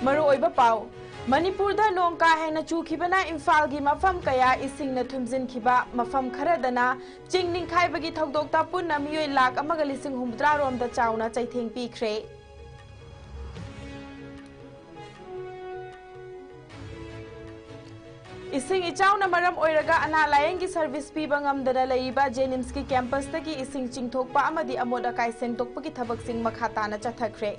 मरुओइबा पाउ मणिपुरदा नोंग का हेना चुखिबना इम्फाल की मफम कया इसिंगना थुमजिनखिबा मफम खरदना चिंग निंखाइबगी थौदोक्ता पुन्ना मियोय लाख अमगा लिसिंग हुमद्रा रोमदा चाउना चैथेंग पीख्रे इसिंग इचाउना मरम ओइरगा अना लायेंगी सर्विस पीबा ngamdana लैरिबा जेनिम्स की कैंपस तकी इसिंग चिंगथोकपा अमदि अमोद अकाई सेंगतोकपगी थबकसिंग मखा ताना चथखरे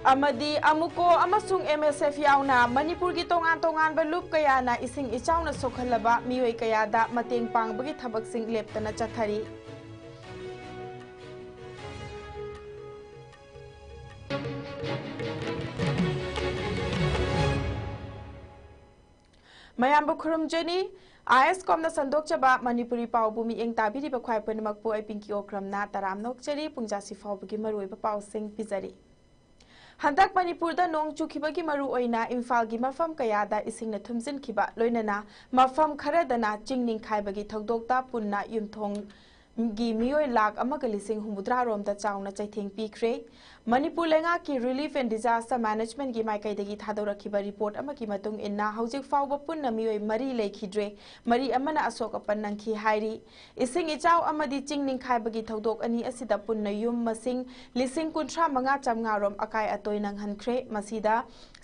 अमदी अमुको अमसुंग MSF याउना मणिपुर की तोंगान तोंगान बलुप कयाना इसिंग इचाउना सोखलबा मियोय कयादा मतेंग पांगबगी थबकसिंग लेपतना चथरी मयाम खुरुमजनी ISCOM संदोकचबा मणिपुरी पावबु मिएंग ताबिरिबा ख्वाइ पुनमकपु अइ पिंकी ओक्रमना तराम नोकचरी पुंजासी फावबगी मरुइबा पावसिंग पिजरी हंदक मणिपुरदा नोंग चुखिबगी मरु ओइना इम्फाल की मफम कयादा इसिंगना थुमजिनखिबा लोइनना मफम खरदना चिंगनिंग खाइबगी थौदोक्ता पुन्ना युमथोंग गी मियोय लाख अमगा लिसिंग हुमुद्रा रोमदा चाउना चैथेंग पीख्रे मणिपुर लेंगा की रिलीफ एंड डिजास्टर मैनेजमेंट की माइकैदगी थादोरखिबा रिपोर्ट अमकी मतुंग इन्ना हौजिक फावबा पुन्ना मियोय मरी लेखिद्रे मरी अमना अशोक अपन नंखी हाइरी इसिंग इचाउ अमदी चिंगनिंग खाइबगी थौदोक अनि असिदा पुन्ना युम मसिंग लिसिंग कुंथ्रा मंगा चमगा रोम अकाय अतोय नंगहनख्रे मसीदा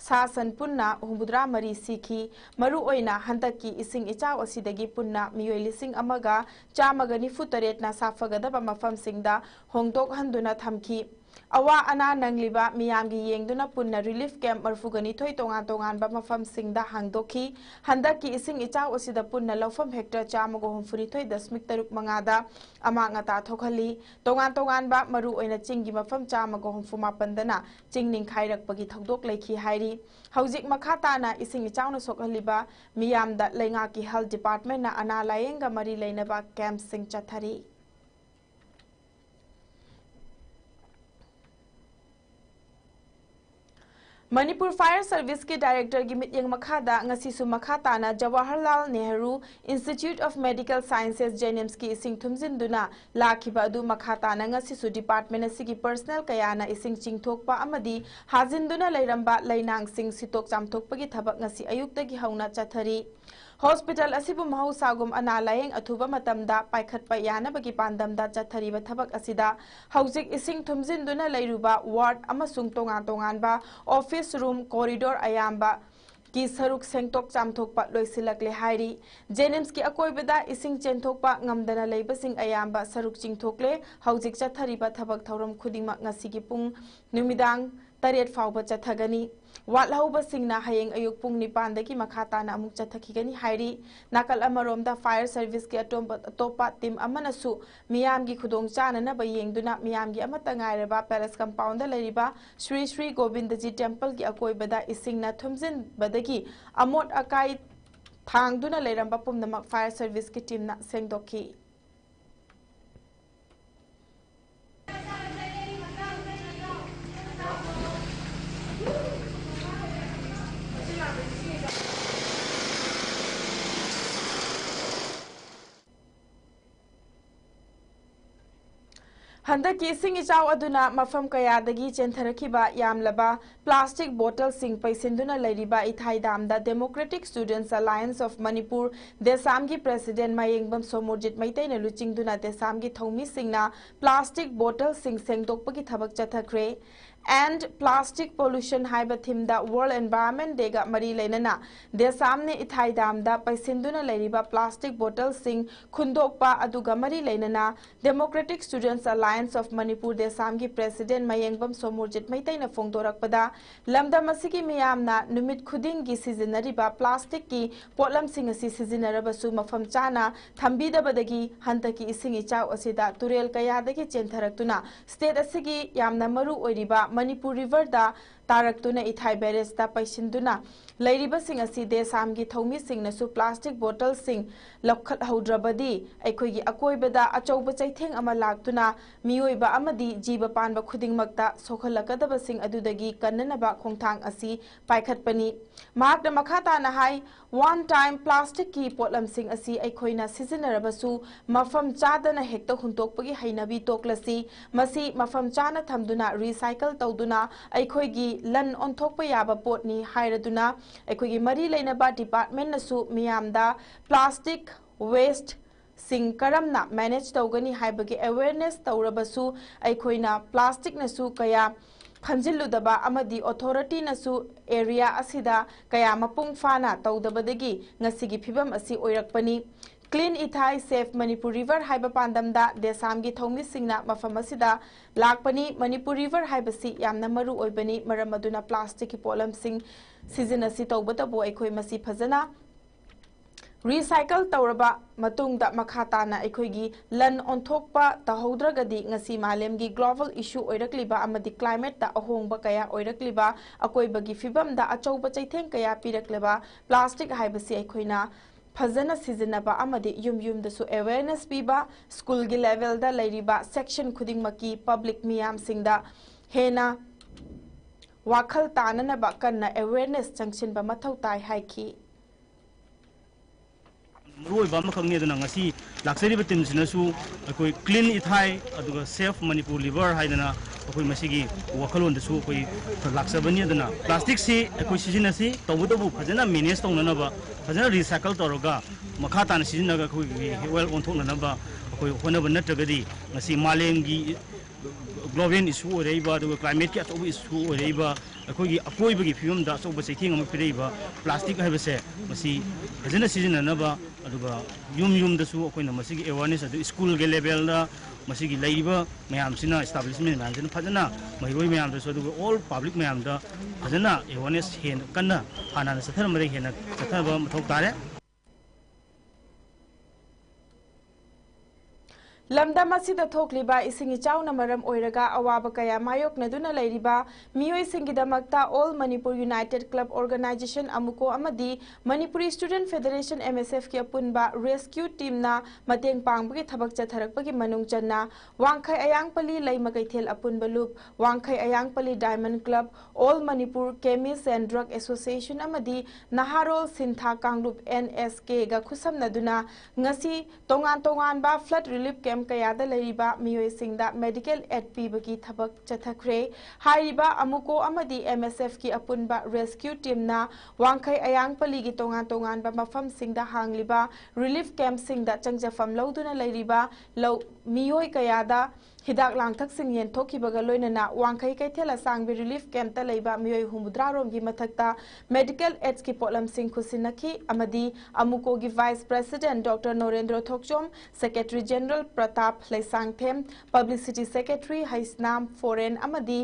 सासन पुन्ना हुमुद्रा मरी सीखी मरु ओइना हंदकी इसिंग इचाउ असिदगी पुन्ना मियोय लिसिंग अमगा चामगा निफु तरेट साफगदब मफमसिंगदा होंगदोक हंदुना थमखी अवा अना नंगलिबा मियामगी येंगदुना पुन्ना रिलीफ कैंप मरफुगनी थोय तोंगान तोंगानबा मफमसिंगदा हांगदोखी हंदकी इसिंग इचाउ असिदा पुन्ना लौफम हेक्टर चामगो हुमफुरी थोय दशमिक तरुक मंगादा अमांगता थोखली तोंगान तोंगानबा मरु ओइना चिंगी मफम चामगो हुमफु मापंदना चिंगनिंग खाइरकपगी थौदोक लेखी हाइरी हौजिक मखा ताना इसिंग इचाउना सोखलिबा मियामदा लेंगाकी हेल्थ डिपार्टमेंट ना अना लायेंगा मरी लेनबा कैंप सिंग चथरी मणिपुर फायर सर्विस के डायरेक्टर की मित्यंग मखादा ngasisu makha tana Jawaharlal Nehru Institute of Medical Sciences जेनिम्स की इसिंग थुमजिनदुना लाखिबा अदु मखा ताना ngasisu डिपार्टमेंट असिगी पर्सनल कयाना इसिंग चिंगथोकपा अमदी हाजिनदुना लैरंबा लैनांग सिंग सितोक चामथोकपगी थबक ngasi अयुक्तगी हौना चथरी हॉस्पिटल असिबु महौसागुम अना लायेंग अथुबा मतमदा पाइखटपा यानबगी पांदमदा चथरीबा थबक असिदा हौजिक इसिंग थुमजिनदुना लैरुबा वार्ड अमसुंग तोंगान तोंगानबा ऑफिस रूम कॉरिडोर अयाम्बा की सरुक सेंगतोक चामथोकपा लोइसिलकले हाइरी जेनिम्स की अकोइबदा इसिंग चेंथोकपा ngamdana लेबसिंग अयाम्बा सरुक चिंगथोकले हौजिक चथरीबा थबक थौरम खुदिंगमा ngasiगी पुंग नुमिदांग तरेट फावबा चथगनी वालहौबसिंगना हयेंग अयुक पुंग निपानदगी मखा ताना अमुक चथखिगनी हाइरी नाकल अमरोमदा फायर सर्विस की अतोपा टीम अमनसु मियामगी खुदोंग चाननबा येंगदुना मियामगी अमता ngairaba पैलेस कंपाउंड लैरिबा श्री श्री गोविंदजी टेंपल की अकोइबदा इसिंगना थुमजिन बदगी अमोट अकाई थांगदुना लैरंबा पुमनमक फायर सर्विस की टीम ना सेंगदोखी हंदकी इसिंग इचाउ अदुना मफम कयादगी चेंथरखिबा यामलबा प्लास्टिक बोतल सिंग पैसिंदुना लैरिबा इथाइदामदा democratic students alliance of Manipur देसामगी प्रेसिडेंट मयेंगबम सोमोरजित मैतैना लुचिंगदुना देसामगी थौमी सिंगना प्लास्टिक बोतल सिंग सेंगदोकपगी थबक चथखरे एंड प्लास्टिक पोल्यूशन हाइबा थीमदा वर्ल्ड एनवायरनमेंट डेगा मरी लेनना देसामने इथाइदामदा पैसिंदुना लैरिबा प्लास्टिक बोतल सिंग खुंदोकपा अदुगा मरी लेनना democratic students alliance of Manipur देसामगी प्रेसिडेंट मयेंगबम सोमोरजित मैतैना फोंदोरकपदा लमदम असिगी मियामना नुमित खुदिंगी सिजिनरिबा प्लास्टिक की पोटलम सिंग असि सिजिनरबसु मफम चाना थंबीदबदगी हंतकी इसिंग इचाउ असिदा तुरेल कयादगी चेंथरक्तुना स्टेट असिगी यामना मरु ओइरिबा मणिपुर रिवर दा तारक्तुना इथाई बेरेस्ता पैसिंदुना लेरिबसिंग असि देसामगी थौमीसिंगनसु प्लास्टिक बोतलसिंग लखतहौद्रबदी अखोइगी अकोइबदा अचौब चैथेंग अमा लाक्तुना मियोइबा अमदी जीव पानबा खुदिंगमक्ता सोखलकदबसिंग अदुदगी कन्ननबा खोंथांग असि पाइखतपनी महाक्ना मखाताना हाई वन टाइम प्लास्टिक की पोटलमसिंग असि अखोइना सिजिनरबसु मफम चादना हेक्ता हुंतोकपगी हैनबी तोकलसी मसी मफम चाना थमदुना रिसाइकल तौदुना अखोइगी लन ओंथोकपा याबा पोटनी हाइरदुना अखोइगी मरी लेनबा डिपार्टमेंट नसु मियामदा प्लास्टिक वेस्ट सिंग करमना मैनेज तौगनी हाइबगी अवेयरनेस तौरबसु अखोइना प्लास्टिक नसु कया खंजिल्लुदबा अमदी अथॉरिटी नसु एरिया असिदा कया मपुंग फाना तौदबदगी ngasiगी फिबम असि ओइरकपनी क्लीन इथाई सेफ मणिपुर रिवर हाइबा पांदमदा देसामगी थौमी सिंगना मफम असिदा लाकपनी मणिपुर रिवर हाइबसी यामना मरु ओइबनी मरम अदुना प्लास्टिक की पोलम सिंग सीजन असि तौबतबो अखोइ मसी फजना रिसाइकल तौरबा मतुंगदा मखाताना अखोइगी लन ओंथोकपा तहौद्रगदी ngasi मालेमगी ग्लोबल इशू ओइरकलिबा अमदी क्लाइमेट दा अहोंगबा कया ओइरकलिबा अकोइबगी फिबमदा अचौबा चैथेंग कया पिरकलेबा प्लास्टिक हाइबसी अखोइना फजना सिजनबा अमदी युम-युमदसु अवेयरनेस पीबा स्कूल गी लेवल दा लेरिबा सेक्शन खुदिंगमकी पब्लिक मियाम सिंगदा हेना वाखल ताननबा कन्ना अवेयरनेस चंगसिनबा मथौ ताई हाइखी लाक्सरीब टीमसिनसु अखोई क्लीन इथाई अदुगा सेफ मणिपुर रिवर हाइदना अखोई मसिगी वखलोंदसु अखोई लाक्सबनी अदना प्लास्टिक से अखोई सिजिनसी तौबदबु फजना मैनेज तौननबा फजना रिसाइकल तौरगा मखा तान सिजिनगा अखोई वेल ओंथोननबा अखोई होनब नत्रगदी ngasi मालेमगी ग्लोबल इशू ओरेबा अदुगा क्लाइमेट की अचौब इशू ओरेबा अखोई अकोइबगी फिबमदा अचौब चैथेंग अमा पिरेबा प्लास्टिक हाइबसे मसी फजना सिजिननबा अदुगा युम-युमदसु अखोइना मसिगी अवेयरनेस अदु स्कूल के लेवल दा मसिगी लैरिबा मयामसिना एस्टाब्लिशमेंट मयामसिना फजना महिरोइ मयामदसु अदुगा ऑल पब्लिक मयामदा फजना अवेयरनेस हेन कन्ना हाना सथरमरे हेन सथरबा मथौ तारे लमदम असिदा थोकलिबा इसिंग इचाउना मरम ओइरगा अवाबा कया मायोकनदुना लेरिबा मियोइसिंगिदमक्ता all Manipur united club organisation अमुको अमदी मणिपुरी स्टूडेंट फेडरेशन MSF की अपुनबा रेस्क्यू टीमना मतेंग पांगबगी थबक चथरकपगी मनुंग चन्ना वांखै अयांगपली लैमकैथेल अपुनबा लूप Wangkhei Ayangpalli diamond club all Manipur chemist and drug association अमदी नहारोल सिंथा कांगलूप NSK गा खुसमनदुना ngasi tongan tonganba flood relief camp कयादा लेरिबा मियोइसिंगदा मेडिकल एड पीबगी थबक चथखरे हाइरिबा अमुको अमदी MSF की अपुनबा रेस्क्यू टीमना वांखै अयांगपली की तोंगान तोंगानबा मफम सिंगदा हांगलिबा रिलीफ कैंप सिंगदा चंगजफम लौदुना लेरिबा लौ मियोइ कयादा हिदाक लांथक सिंग येंथोखिबगा लोइनना वांखै कैथेला सांगबी रिलीफ कैंप ता लेबा मियोइ हुमुद्रा रोमगी मथकता मेडिकल एड्स की पोलम सिंग खुसिनखी अमदी अमुको की vice president doctor Narendra Thokchom secretary general Pratap Laishangthem publicity secretary Haisnam Foren अमदी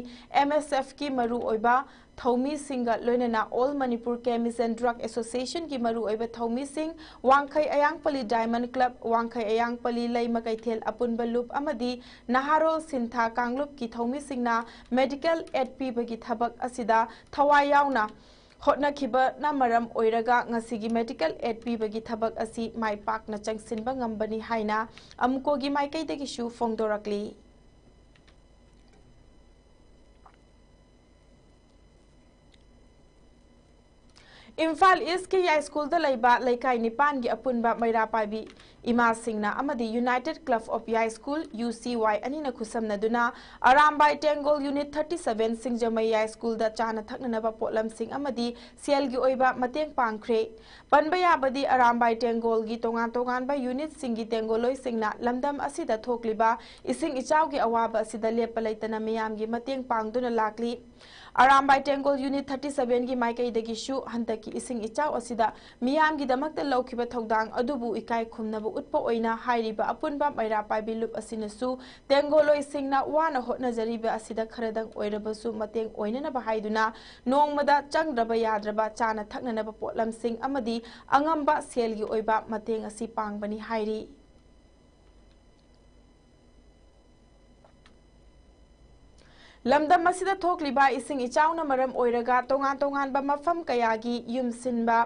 MSF की मरु ओइबा थौमी सिंग लोइनना all Manipur chemist and drug association की मरु ओइबा थौमी सिंग वांखै अयांगपली डायमंड क्लब वांखै अयांगपली लैमकैथेल अपुनबा लूप अमदी नहारोल सिंथा कांगलूप की थौमी सिंगना मेडिकल एड पीबगी थबक असिदा थवाई यावना होटनाखिबना मरम ओइरगा ngasiगी मेडिकल एड पीबगी थबक असि माइ पाकना चंगसिनबा ngambani हाइना अमुकोगी माइकैदगी शु फोंगदोरकली इम्फाल ईस्ट के या स्कूल दा लैबा लैकाई निपान की अपुनबा मैरा पाइबी इमा सिंगना अमदी united club of Yaiskul UCY अनिना खुसमनदुना अरामबाई टेंगोल यूनिट 37 सिंगजमई या स्कूल दा चाना थकननबा पोलम सिंग अमदी सेल की ओइबा मतेंग पांगख्रे पनबा याबदी अरामबाई टेंगोल की तोंगान तोंगानबा यूनिट सिंगी टेंगोलोय सिंगना लमदम असिदा थोकलिबा इसिंग इचाव की अवाबा असिदा लेप लैतना मियाम की मतेंग पांगदुना लाकली अरामबाई टेंगोल यूनिट 37 की माइकैदगी शु हंतकी इसिंग इचाव असिदा मियाम की दमकता लौखिबा थौदांग अदुबु इकाई खुमनबु उत्पा ओइना हाइरिबा अपुनबा मैरा पाइबी लुप असिनसु टेंगोलोय सिंगना वाना होटनजरिबा असिदा खरदंग ओइरबसु मतेंग ओइननबा हाइदुना नोंगमदा चंगद्रबा याद्रबा चाना थकननबा पोटलम सिंग अमदी अंगंबा सेलगी ओइबा मतेंग असि पांगबनी हाइरी lamdam masida thokliba ising ichauna maram oiraga tongan tongan ba mafam kayagi yumsinba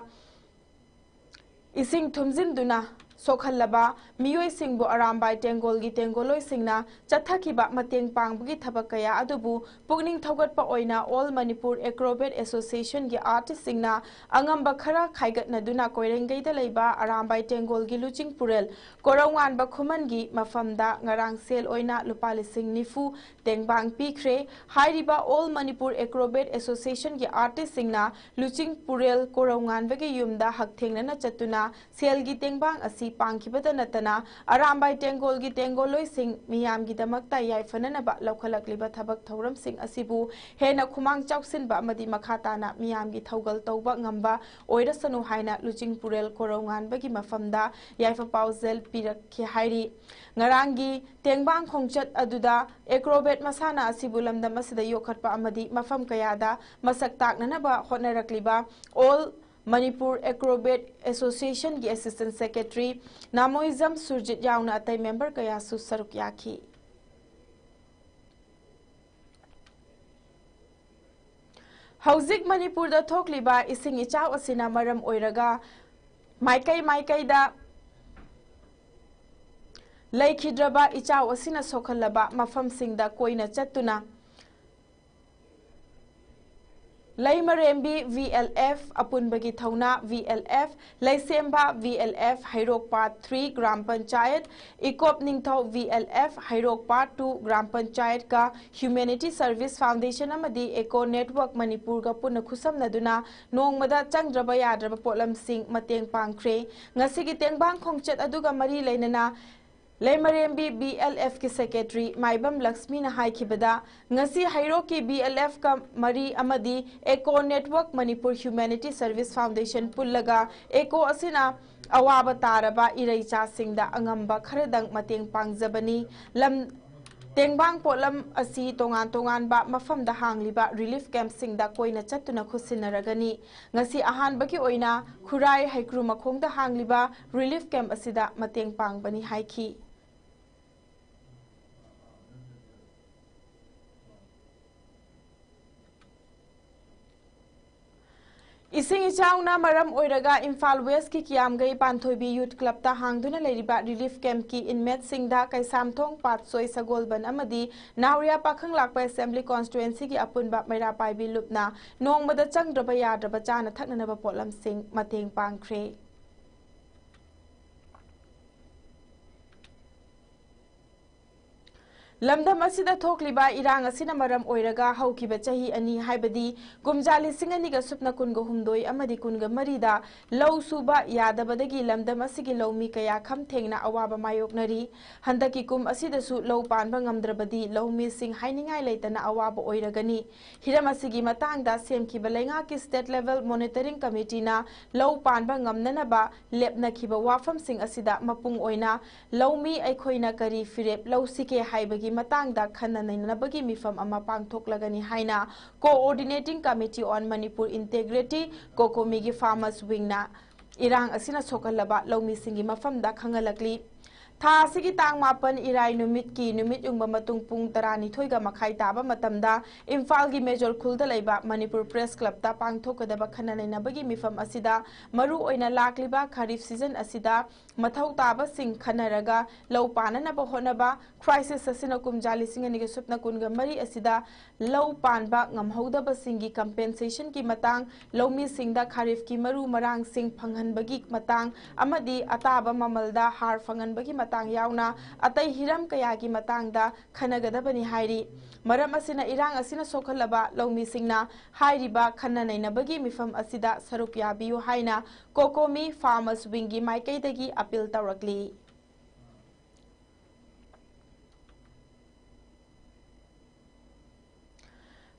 ising thumjinduna sokhallaba miyoi singbu arambai tengolgi tengoloi singna chathakiba mateng pangbugi thabak kaya adubu pugning thogatpa oina All Manipur Acrobat Association gi artist singna angamba khara khaigatna duna koirengai da leiba arambai tengolgi luching purel korongan ba khumangi mafamda ngarang sel oina lupali sing nifu tengbang pikre hairiba All Manipur Acrobat Association gi artist singna luching purel korongan bagi yumda hakthengna na chatuna selgi tengbang asi pangkibada natana arambai tengolgi tengoloi sing miyamgi damakta yaifananaba laukhalakliba thabak thauram sing asibu hena khumang chausinba amadi makhatana miyamgi thaugal tauba ngamba oirasanu haina luching purel korongan bagi mafamda yaifa pausel pirakhi hairi ngarangi tengbang khongchat aduda acrobat masana asibu lamdam asida yokhatpa amadi mafam kayada masak taknanaba hotnarakliba all Manipur Acrobat Association की Assistant Secretary Namoizam Surjit yauna atai member kaya su saruk yaki Hauzik Manipur da thokliba ising ichaw asina maram oiraga maikai da laikhidraba ichaw asina sokhallaba mafam singda koina chatuna Laimarembi VLF Apunbagi Thauna VLF Laisemba VLF Hairok Part 3 Gram Panchayat Ikop Ningthau VLF Hairok Part 2 Gram Panchayat ka Humanity Service Foundation amadi Eco Network Manipur ga punna khusam naduna nongmada changdraba yadraba polam sing mateng pangkhre ngasigi tengbang khongchat aduga mari leinana Laimarembi BLF ki secretary Maibam Lakshmi na haikibada ngasi hairo ki BLF ka mari amadi Eco Network Manipur Humanity Service Foundation pullaga Eco asina awaba taraba iraicha singda angamba kharedang mateng pangjabani lam tengbang polam asi tongan ba mafam da hangliba relief camp singda koina chatuna khusinaragani ngasi ahan baki oina khurai haikru makhong da hangliba relief camp asida mateng pangbani haiki Ising ichauna maram oiraga Imphal West ki Kiamgai Panthoibi Youth Club ta hangduna leiriba relief camp ki inmate singda Kaisamthong Patsoi Sagolban amadi Nauria Pakhang Lakpa Assembly Constituency ki apunba Maira Paibi Lupna nongmada changdraba yadraba chana thaknanaba potlam sing mateng pangkhre Lamdam asida thokliba irang asina maram oiraga haukiba chahi ani haibadi gumjali singani ga supna kunga humdoi amadi kunga marida law suba yadabadagi lamdam asigi lawmi kaya kham thengna awaba mayoknari handaki kum asida su law panba ngamdrabadi lawmi sing hainingai leitana awaba oiragani hiram asigi matangda semkiba lenga ki state level monitoring committee na law panba ngamnanaba lepna khiba wafam sing asida mapung oina lawmi aikhoina kari firep law sike haibagi matangda khana nainabagi mifam ama pangthoklagani haina coordinating committee on Manipur integrity kokomigi farmers wing na irang asina sokalaba lawmi singi mafamda khangalakli tha sigi tang mapan irai numit ki numit ungba matung pung tarani thoiga makhai taba matamda Imphal gi major khulda leiba Manipur Press Club ta pangthokadaba khana nainabagi mifam asida maru oina lakliba kharif season asida mathau taba sing khanaraga law panana ba honaba crisis asina kumjali singani ge supna kunga mari asida law panba ngamhoudaba singi compensation ki matang lawmi singda kharif ki maru marang sing phanghanbagi matang amadi ataba mamalda har phanghanbagi matang yauna atai hiram kaya ki matangda khanagadabani hairi maram asina irang asina sokhalaba lawmi singna hairiba khana nainabagi mifam asida saruk yabiyu haina kokomi farmers wingi maikaidagi appeal tawrakli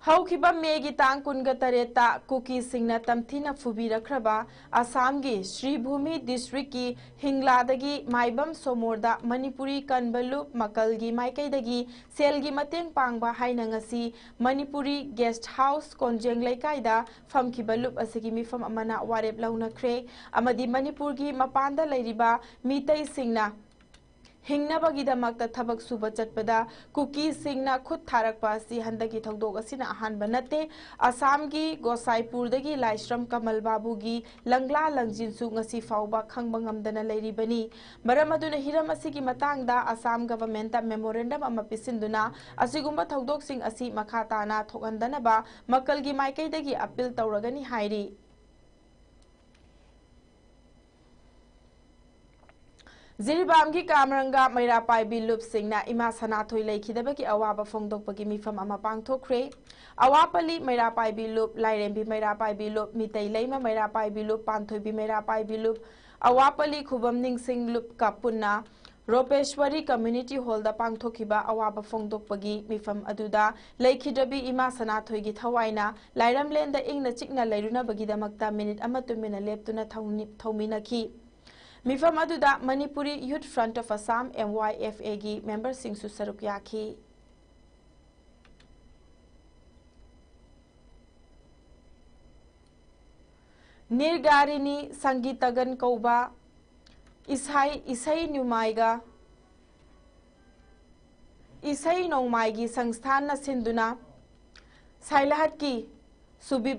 Haukiba megi tang kunga tareta kuki singna tamthina fubirakhraba Assamgi Sri Bhumi district ki Hingladagi Maibam Somorda Manipuri Kanbalup Makalgi Maikaidagi Selgi mateng pangba haina ngasi Manipuri guest house konjeng laikaida famkiba lup asigi mifam amana warep launa khre amadi Manipurgi mapanda leiriba mitai singna हिंगनबगीदमक्ता थबक सुब चटपदा cookie सिंगना खुद थारकपा असि हंदकी थौदोक असिना अहानबा नते असम की गोसाईपुरदगी लाइश्रम कमल बाबूगी लंगला लंजिनसु ngasi फाउबा खंगबा ngamdana leiribani maram aduna hiram asigi matangda asam government ta memorandum ama pisinduna asigumba thaudok sing asi makha tana thokhandana ba makalgi maikaidagi appeal tawragani hairi Jiribam की कामरंगा मैरा पाइबी loop सिंगना इमा सनाथोई लेखिदबकी अवाबा फोंदोकपगी मिफम अमा पांगथोखरे अवापली मैरा पाइबी loop लाइरेंबी मैरा पाइबी loop मितै lemma मैरा पाइबी loop पांथोइबी मैरा पाइबी loop अवापली खुबम निंगसिंग loop का पुन्ना रोपेश्वरी community hall दा पांगथोखिबा अवाबा फोंदोकपगी मिफम अदुदा लेखिदबी इमा सनाथोइगी थवाइना लाइरमलेंदा इंगना चिकना लेरुनबगीदमक्ता मिनिट अमा तुमिना लेप्तुना थौमिनखी मिफम अदुदा Manipuri youth front of Assam MYFA की मेंबर सिंह सरुक याखी निर्गारिनी संगीतगन कौबा इसई नुमाइगा इसई नौमाइगी संस्थान न सिंधुना साइलहट की सुबी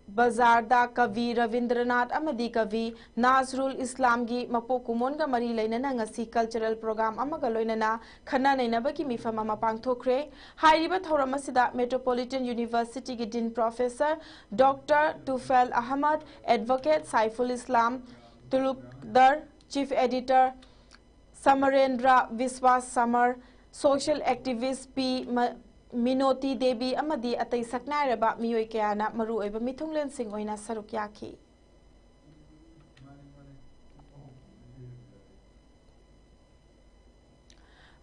बाजार कवि रविंद्रनाथ अमदी कवि नाजरुल इस्लाम की मपो कुमोन का मरी लेना ngasi कल्चरल प्रोग्राम अमगा लोइनना खन्ना नैनबकी मिफम अमा पांगथोखरे हाइरिबा थौरम असिदा मेट्रोपॉलिटन यूनिवर्सिटी की dean professor doctor Tufail Ahmed advocate Saiful Islam Talukdar chief editor Samarendra Biswas Samar social activist P Minoti Devi अमदी अतई सकनायरबा मियोय कयाना मरुओइबा मिथुंगलेन सिंह ओइना सरुक याखी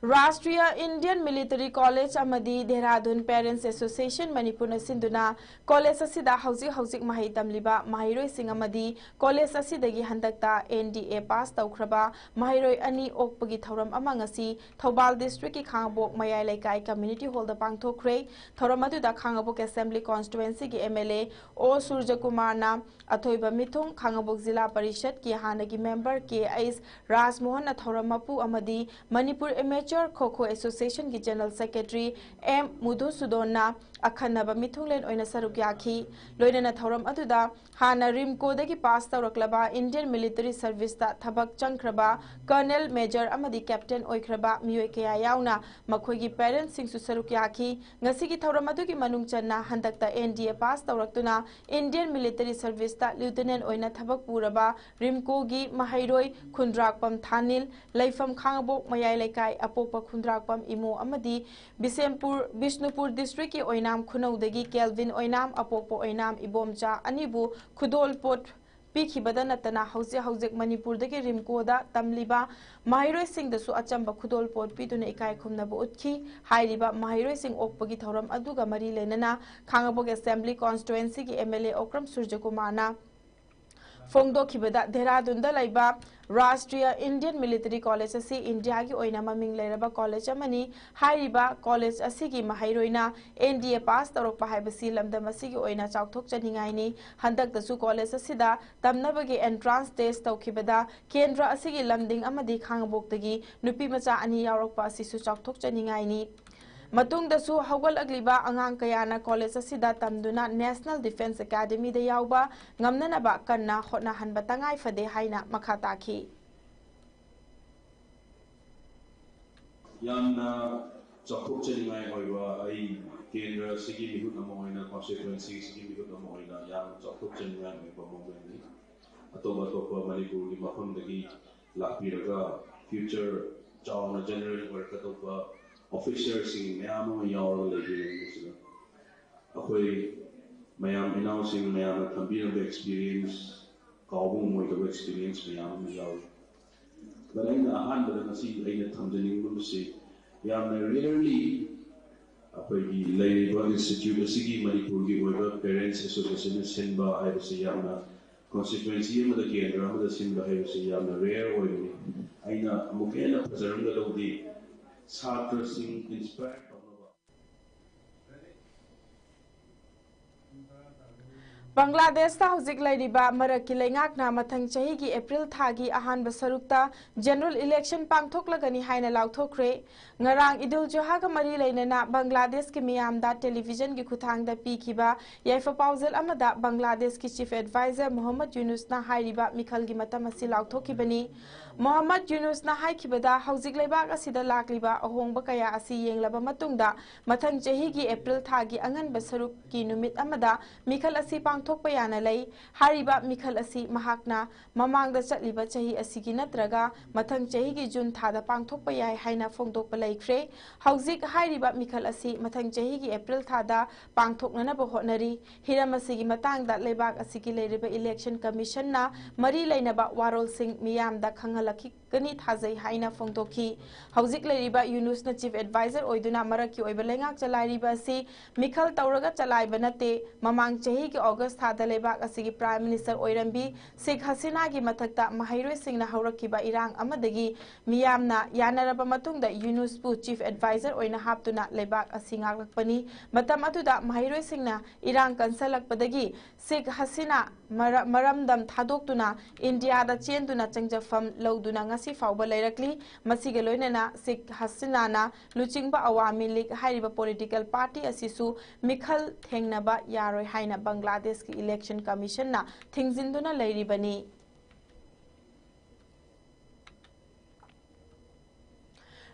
राष्ट्रीय इंडियन मिलिटरी कॉलेज अमदी देहरादून पेरेंट्स एसोसिएशन मणिपुर सिंधुना कॉलेज असिदा हौजिक महै तमलिबा महैरोय सिंह अमदी कॉलेज असिदगी हंदकता NDA पास तौख्रबा महैरोय अनि ओकपगी थौरम अमा ngasi थौबाल डिस्ट्रिक्ट की खांगबोक मयाय लेकाय कम्युनिटी हॉल दा पांगथोखरे थौरम अदुदा खांगबोक असेंबली कॉन्स्टिट्युएंसी की MLA ओ सूर्य कुमार ना अथोइबा मिथुंग खांगबोक जिला परिषद की हानगी मेंबर KS राजमोहन थौरम मपु अमदी मणिपुर एमेचर खो एसोसिएशन की जनरल सेक्रेटरी M मुधुसुदोना अखनब मिथुंगलेन ओइना सरुक याखी लोइनना थौरम अदुदा हाना रिमकोदगी पास तौरक्लबा इंडियन मिलिटरी सर्विस ता थबक चंख्रबा कर्नल मेजर अमदी कैप्टन ओइख्रबा मियोय कया याउना मखोइगी पेरेंट्स सिंगसु सरुक याखी ngasi थौरम अदुगी मनुंग चन्ना हंदकता NDA पास तौरक्तुना इंडियन मिलिटरी सर्विस ता लेफ्टिनेंट ओइना थबक पुरबा रिमकोगी महैरोय खुंद्राकपम थानिल लैफम खांगबोक मयाय लेकाय अपोप खुंद्राकपम इमो अमदी बिसेमपुर बिष्णुपुर डिस्ट्रिक्ट की ओइनाम खुनौदगी केल्विन ओइनाम अपोप ओइनाम इबोमचा अनिबु खुदोल पोट पीखिबदा नतना हौजिक मणिपुरदगी रिमकोदा तमलिबा महैरोय सिंगदसु अचंबा खुदोल पोट पीदुना इकाय खुमनबु उतखी हाइरिबा महैरोय सिंग ओकपगी थौरम अदुगा मरी लेनना खांगबोक असेंबली कॉन्स्टिट्युएंसी की MLA ओक्रम सूर्य कुमारना फोंगदोखिबदा देहरादूनदा लैबा राष्ट्रीय इंडियन मिलिटरी कॉलेज असी इंडिया की ओइना ममिंग लेरबा कॉलेज अमनी हाइरिबा कॉलेज असी की महैरोइना NDA पास तौरकपा हाइबसी लमदम असी की ओइना चाउथोक चनिंगाइनी हंदकदसु कॉलेज असिदा तमनबगी एंट्रांस टेस्ट तौखिबदा केंद्र असी की लमदिंग अमदी खांगबोक्तगी नुपी मचा अनि यावरकपा असिसु चाउथोक चनिंगाइनी मतुंगदसु हौगलअग्लिबा अंगांग कयाना कॉलेज असिदा तमदुना नेशनल डिफेंस एकेडमी दा यावबा ngamnanaba kanna hotna hanba tangai fade haina makha takhi yamna chakuk chengai hoiba ai kendra sigi mihut amoina constituency sigi mihut amoina yam chakuk chengai hoiba momeni atoba manipur gi mafamdagi lakpiraga future chawna generate work atoba officers sing mayam yaw legi akoi mayam announcing mayam thambira experience kawu moi the experience mayam yaw but in the hand but nasi aina thamjaning bu se yam rarely akoi gi labor institute asigi manipur gi oiba parents association sinba ai se yamna constituency ma da kendra ma da sinba ai se yamna rare oiba aina mukena pazaranga lodi छात्र Singh inspire Bangladesh ta hauzik lairiba marak ki leingak na mathang chahi gi April thagi ahan basarukta general election pangthoklagani haina lauthokre ngarang Idul Joha ka mari leinana Bangladesh ki miyamda television gi khuthangda pikhiba yaifa pauzal amada Bangladesh ki chief advisor Muhammad Yunus na hairiba mikhal gi matam asi lauthokibani Muhammad Yunus na haikibada hauzik leibak asida lakliba ahongba kaya asi yenglaba matungda mathang chahi gi April thagi angan basaruk ki numit amada mikhal asi thokpa yana lei hariba mikhal asi mahakna mamangda chatliba chahi asigi natraga mathang chahi gi jun thada pangthokpa yai haina phongdokpa laikre hauzik hariba mikhal asi mathang chahi gi April thada pangthoknana ba honari hiram asigi matangda lebak asigi leiriba election commission na mari leinaba warol sing miyamda khangalaki kani thazai haina phongdokhi hauzik leiriba Yunus na chief advisor oiduna maraki oiba lengak chalairiba si mikhal tawraga chalaiba nate mamang chahi gi August thada lebak asigi prime minister oirambi Sheikh Hasina gi mathakta mahairoi singna haurakiba irang amadagi miyamna yanaraba matungda Yunus pu chief advisor oina haptuna lebak asingak lakpani matam atuda mahairoi singna irang kansalakpadagi Sheikh Hasina maramdam thadoktuna India da chenduna changjafam lauduna ngasi fauba leirakli masige loinana Sheikh Hasina na luchingba awami league hairiba political party asisu mikhal thengnaba yaroi haina Bangladesh ki election commission na thingzinduna leiribani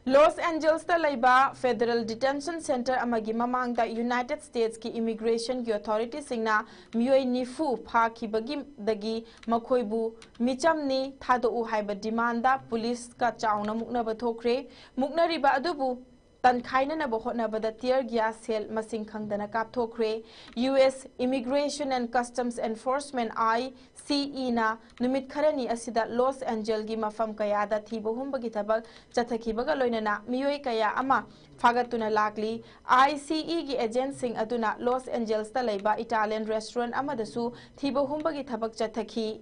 Los Angeles ta laiba Federal Detention Center amagi mamangda United States ki Immigration ki Authority singna mioi nifu pha khibagi dagi makhoibu michamni thado u haiba demanda police ka chauna mukna ba thokre mukna riba adubu Tankaina na bohona bada tear gas cell masing khangdana kapthokre US Immigration and Customs Enforcement ICE na numit kharani asida Los Angeles gi mafam kaya da thibohum bagi thabak chathakibaga loinana miyoi kaya ama fagatuna lakli ICE gi agent sing aduna Los Angeles ta leiba Italian restaurant amadasu thibohum bagi thabak chathaki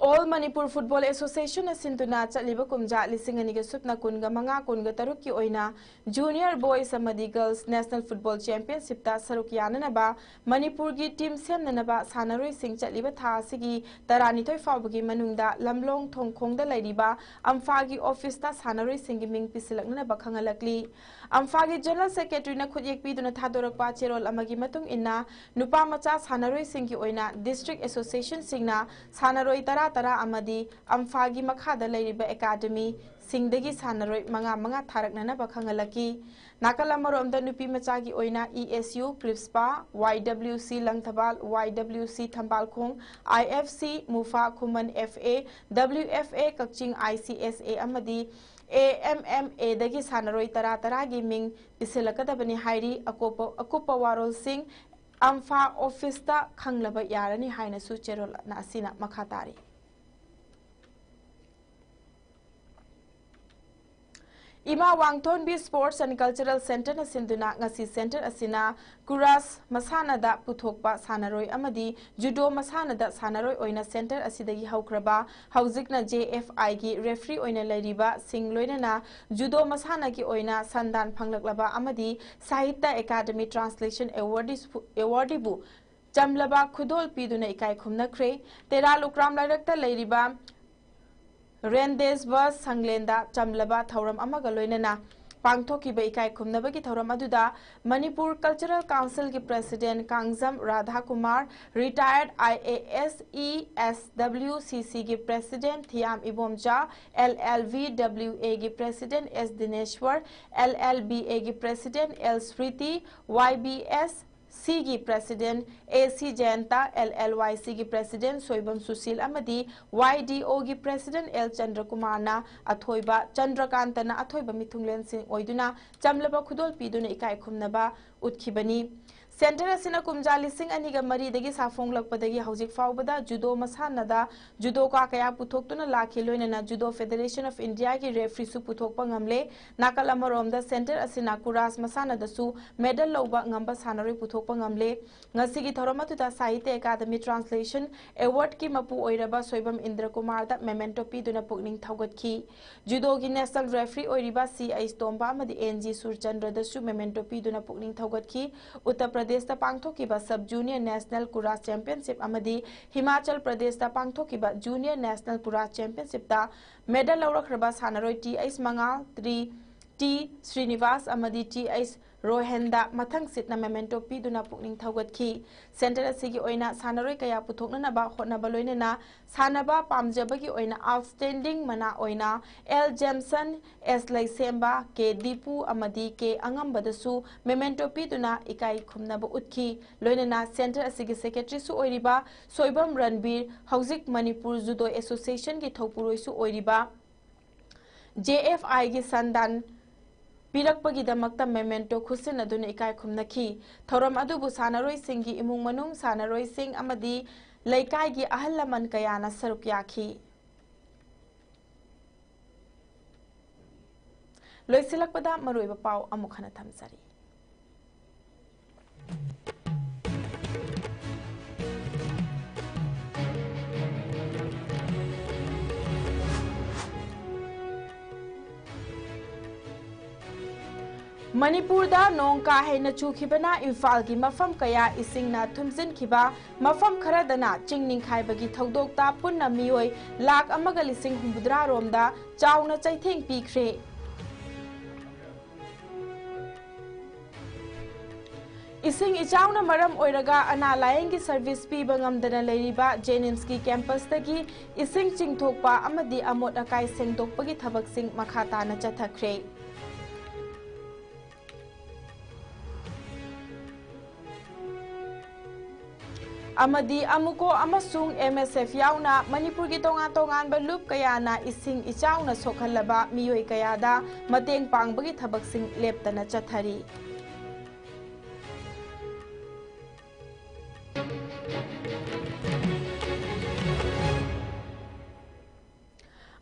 All Manipur Football Association asintuna chatliba kumja lisingani ga supna kunga manga kunga taruk ki oina Junior Boys amadi Girls National Football Championship ta saruk yanana ba Manipur gi team semnana ba sanaroi sing chatliba tha sigi tarani thoi fawbagi manungda lamlong thongkhong da lairiba amfa gi office ta sanaroi sing gi ming pisilakna ba khangalakli amfa gi general secretary na khujek pi duna thadorak pa cherol amagi matung inna nupa macha sanaroi sing gi oina district association singna sanaroi tara amadi amfagi makhada leiriba academy singdagi sanaroi manga tharaknana bakhangalaki nakala maromda nupi machagi oina ESU Pripspa YWC Langthabal YWC Thambalkhong IFC Mufa Khuman FA WFA Kakching ICSA amadi AMMA dagi sanaroi tara gi ming pisilakadabani hairi akupa warol sing amfa office ta khanglaba yarani haina su cherol na asina makhatari Ima Wangthon B Sports and Cultural Center na sinduna ngasi center asina kuras masana da puthokpa sanaroi amadi judo masana da sanaroi oina center asidagi haukraba hauzik na JFI gi referee oina lariba singloina na judo masana gi oina sandan phanglaklaba amadi Sahitya Academy Translation Award bu jamlaba khudol piduna ikai khumnakre tera lukram lairakta lariba Rendes bus sanglenda chamlaba thauram amaga loinana pangthoki ba ikai khumnabagi thauram aduda Manipur Cultural Council ki President Kangjam Radha Kumar retired IAS ESWCC ki President Thiam Ibomja LLVWA ki President S Dineshwar LLBA ki President L Sriti YBS C gi President AC Jayanta LLYC gi President Soibam Susil amadi YDO gi President L Chandra Kumar na athoiba Chandrakanta na athoiba mithunglen sing oiduna chamlaba khudol piduna ikai khumnaba utkhibani Center asina kumjali sing aniga mari dagi safong lakpadagi haujik faubada judo masanada judo ka kaya puthokuna lakhi loinana judo Federation of India gi referee su puthokpa ngamle nakal amaromda center asina kuras masanada su medal loba ngamba sanaroi puthokpa ngamle ngasi gi thoramatuda Sahitya Academy Translation Award ki mapu oiraba Soibam Indra Kumar da memento piduna pukning thaugatki judo gi national referee oiriba CI Tomba amadi NG Surchandra da su memento piduna pukning thaugatki Uttar Pradesh da pangthokiba Sub Junior National Kuras Championship amadi Himachal Pradesh da pangthokiba Junior National Kuras Championship da medal laurakraba sanaroi TH Mangal T Srinivas amadi TH Rohenda mathang sitna memento piduna pukning thaugatki center asigi oina sanaroi kaya puthokna ba hotnaba loinena sanaba pamjabagi oina outstanding mana oina L Jameson S Laisemba K Dipu amadi K Angambadasu memento piduna ikai khumnaba utki loinena center asigi secretary su oiriba Soibam Ranbir Haujik Manipur Judo Association gi thopuroi su oiriba JFI gi sandan Pirakpagi damakta memento khusin aduna ikai khumnaki thoram adubu sanaroi singi imung manung sanaroi sing amadi laikai gi ahal laman kayana saruk yakhi loisilakpada maroiba pau amukhana thamsari Manipur da nong ka hena chukhibana Imphal gi mafam kaya isingna thumjin khiba mafam kharadana chingning khaibagi thodokta punna mioi lakh amaga lising humbudra romda chauna chaitheng pikre Ising ichauna maram oiraga ana layengi service piba ngamdana leiriba Jennings ki campus tagi ising chingthokpa amadi amot akai sengdokpagi thabak sing makhata na chathakre Amadi amuko amasung MSF yauna Manipur gi tongan ba loop kaya na ising ichauna sokhalaba miyoi kaya da mateng pangbagi thabak sing leptana chathari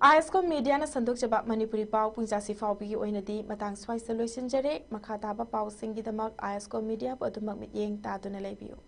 ISCOM media na sandok jaba Manipuri pau pungjasi faubi oinadi matang swai solution jare makha taba pau singi damak ISCOM media ba dumak mit yeng ta duna lebiu